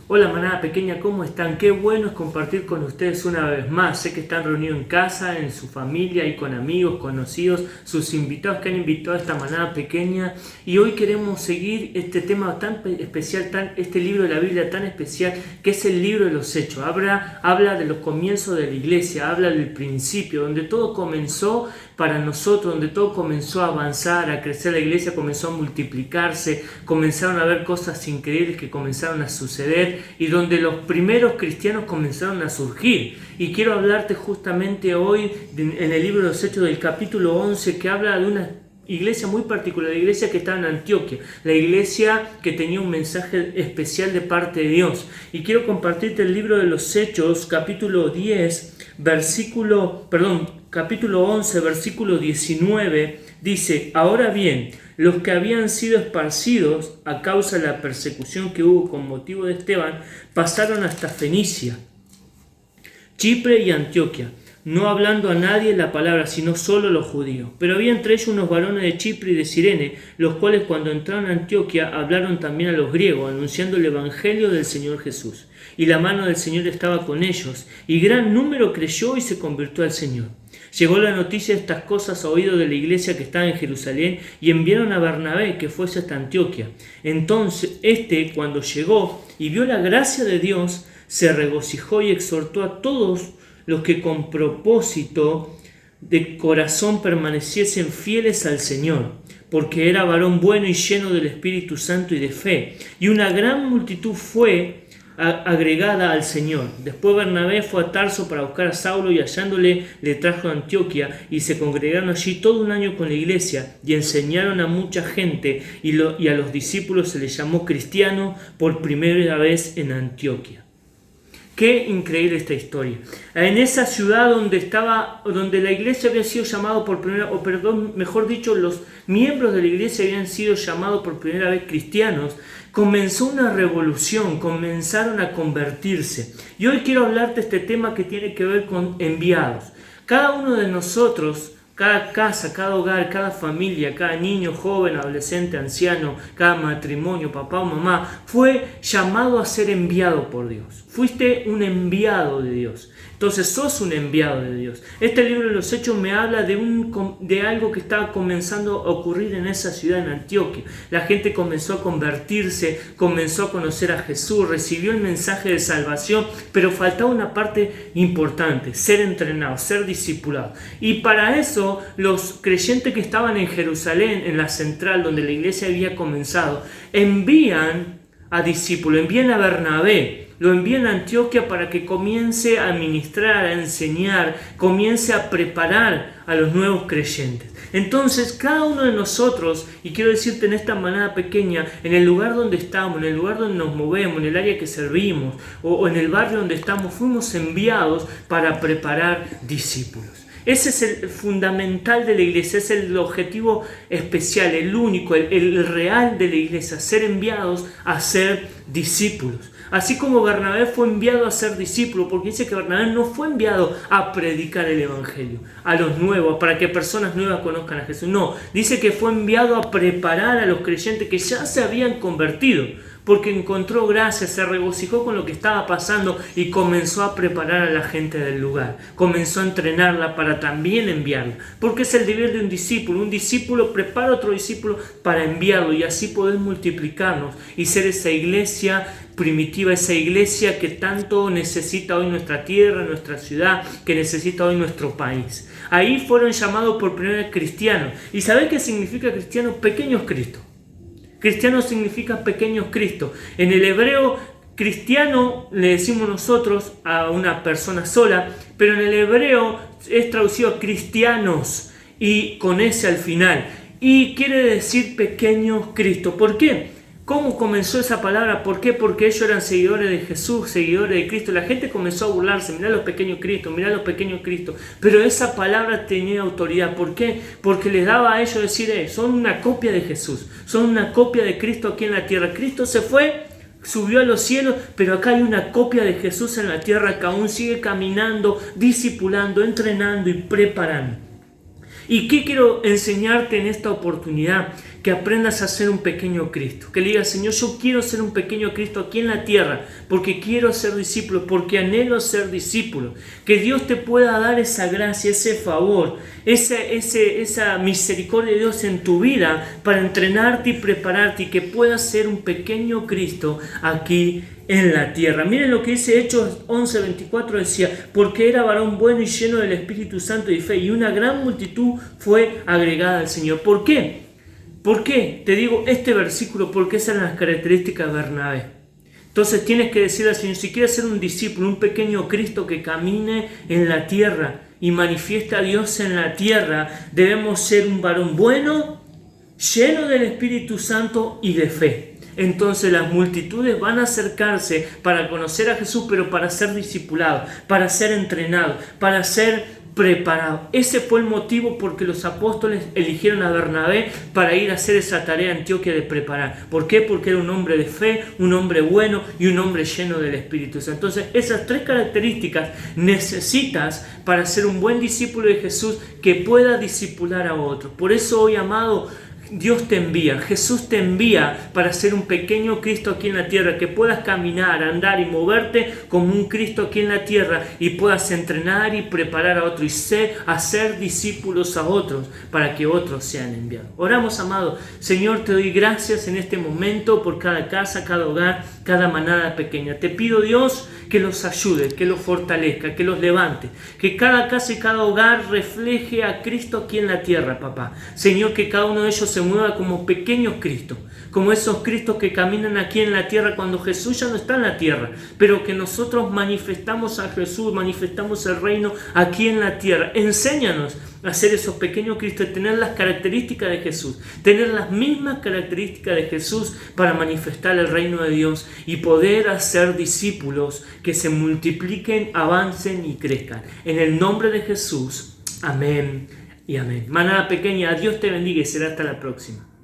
Hola manada pequeña, ¿cómo están? Qué bueno es compartir con ustedes una vez más. Sé que están reunidos en casa, en su familia y con amigos, conocidos, sus invitados que han invitado a esta manada pequeña. Y hoy queremos seguir este tema tan especial, este libro de la Biblia tan especial, que es el libro de los Hechos. Habla de los comienzos de la iglesia, habla del principio, donde todo comenzó para nosotros, donde todo comenzó a avanzar, a crecer. La iglesia comenzó a multiplicarse, comenzaron a haber cosas increíbles que comenzaron a suceder y donde los primeros cristianos comenzaron a surgir. Y quiero hablarte justamente hoy en el libro de los Hechos del capítulo 11, que habla de una iglesia muy particular, la iglesia que estaba en Antioquia, la iglesia que tenía un mensaje especial de parte de Dios. Y quiero compartirte el libro de los Hechos, capítulo 11, versículo 19, dice: ahora bien, los que habían sido esparcidos a causa de la persecución que hubo con motivo de Esteban, pasaron hasta Fenicia, Chipre y Antioquia, no hablando a nadie la palabra, sino solo a los judíos. Pero había entre ellos unos varones de Chipre y de Cirene, los cuales cuando entraron a Antioquia hablaron también a los griegos, anunciando el evangelio del Señor Jesús. Y la mano del Señor estaba con ellos, y gran número creyó y se convirtió al Señor. Llegó la noticia de estas cosas a oído de la iglesia que estaba en Jerusalén, y enviaron a Bernabé que fuese hasta Antioquia. Entonces cuando llegó y vio la gracia de Dios, se regocijó y exhortó a todos los que con propósito de corazón permaneciesen fieles al Señor, porque era varón bueno y lleno del Espíritu Santo y de fe, y una gran multitud fue agregada al Señor. Después Bernabé fue a Tarso para buscar a Saulo, y hallándole le trajo a Antioquia, y se congregaron allí todo un año con la iglesia y enseñaron a mucha gente, y a los discípulos se les llamó cristianos por primera vez en Antioquia. Qué increíble esta historia. En esa ciudad donde la iglesia había sido llamado por primera, mejor dicho, los miembros de la iglesia habían sido llamados por primera vez cristianos, comenzó una revolución, comenzaron a convertirse. Y hoy quiero hablarte de este tema que tiene que ver con enviados. Cada uno de nosotros, cada casa, cada hogar, cada familia, cada niño, joven, adolescente, anciano, cada matrimonio, papá o mamá, fue llamado a ser enviado por Dios. Fuiste un enviado de Dios. Entonces sos un enviado de Dios. Este libro de los Hechos me habla de algo que estaba comenzando a ocurrir en esa ciudad, en Antioquia. La gente comenzó a convertirse, comenzó a conocer a Jesús, recibió el mensaje de salvación, pero faltaba una parte importante: ser entrenado, ser discipulado. Y para eso los creyentes que estaban en Jerusalén, en la central donde la iglesia había comenzado, envían a discípulos, envían a Bernabé, lo envían a Antioquia para que comience a ministrar, a enseñar, comience a preparar a los nuevos creyentes. Entonces cada uno de nosotros, y quiero decirte en esta manada pequeña, en el lugar donde estamos, en el lugar donde nos movemos, en el área que servimos o en el barrio donde estamos, fuimos enviados para preparar discípulos. Ese es el fundamental de la iglesia, es el objetivo especial, el único, el real de la iglesia: ser enviados a ser discípulos. Así como Bernabé fue enviado a ser discípulo, porque dice que Bernabé no fue enviado a predicar el evangelio a los nuevos, para que personas nuevas conozcan a Jesús. No, dice que fue enviado a preparar a los creyentes que ya se habían convertido, porque encontró gracia, se regocijó con lo que estaba pasando y comenzó a preparar a la gente del lugar. Comenzó a entrenarla para también enviarla, porque es el deber de un discípulo. Un discípulo prepara a otro discípulo para enviarlo, y así poder multiplicarnos y ser esa iglesia primitiva, esa iglesia que tanto necesita hoy nuestra tierra, nuestra ciudad, que necesita hoy nuestro país. Ahí fueron llamados por primera vez cristianos. ¿Y sabés qué significa cristiano? Pequeños Cristos. Cristiano significa pequeños Cristo. En el hebreo, cristiano le decimos nosotros a una persona sola, pero en el hebreo es traducido a cristianos y con ese al final. Y quiere decir pequeños Cristo. ¿Por qué? ¿Cómo comenzó esa palabra? ¿Por qué? Porque ellos eran seguidores de Jesús, seguidores de Cristo. La gente comenzó a burlarse: mirá los pequeños Cristos, mirá los pequeños Cristos. Pero esa palabra tenía autoridad. ¿Por qué? Porque les daba a ellos decir: son una copia de Jesús, son una copia de Cristo aquí en la tierra. Cristo se fue, subió a los cielos, pero acá hay una copia de Jesús en la tierra que aún sigue caminando, discipulando, entrenando y preparando. ¿Y qué quiero enseñarte en esta oportunidad? que aprendas a ser un pequeño Cristo. Que le digas, Señor, yo quiero ser un pequeño Cristo aquí en la tierra, porque quiero ser discípulo, porque anhelo ser discípulo. Que Dios te pueda dar esa gracia, ese favor, esa misericordia de Dios en tu vida para entrenarte y prepararte y que puedas ser un pequeño Cristo aquí en la tierra. Miren lo que dice Hechos 11:24, decía, porque era varón bueno y lleno del Espíritu Santo y fe, y una gran multitud fue agregada al Señor. ¿Por qué? ¿Por qué? Te digo este versículo, porque esas eran las características de Bernabé. Entonces tienes que decirle al Señor, si quieres ser un discípulo, un pequeño Cristo que camine en la tierra y manifiesta a Dios en la tierra, debemos ser un varón bueno, lleno del Espíritu Santo y de fe. Entonces las multitudes van a acercarse para conocer a Jesús, pero para ser discipulados, para ser entrenados, para ser preparados. Ese fue el motivo por que los apóstoles eligieron a Bernabé para ir a hacer esa tarea en Antioquía de preparar. ¿Por qué? Porque era un hombre de fe, un hombre bueno y un hombre lleno del Espíritu Santo. Entonces esas tres características necesitas para ser un buen discípulo de Jesús que pueda discipular a otros. Por eso hoy, amado, Dios te envía, Jesús te envía para ser un pequeño Cristo aquí en la tierra, que puedas caminar, andar y moverte como un Cristo aquí en la tierra y puedas entrenar y preparar a otros y hacer discípulos a otros para que otros sean enviados. Oramos, amado. Señor, te doy gracias en este momento por cada casa, cada hogar, cada manada pequeña. Te pido, Dios, que los ayude, que los fortalezca, que los levante, que cada casa y cada hogar refleje a Cristo aquí en la tierra, papá. Señor, que cada uno de ellos se mueva como pequeños Cristos, como esos Cristos que caminan aquí en la tierra cuando Jesús ya no está en la tierra, pero que nosotros manifestamos a Jesús, manifestamos el reino aquí en la tierra. Enséñanos a ser esos pequeños Cristos, tener las características de Jesús, tener las mismas características de Jesús para manifestar el reino de Dios y poder hacer discípulos que se multipliquen, avancen y crezcan. En el nombre de Jesús, amén y amén. Manada pequeña, Dios te bendiga y será hasta la próxima.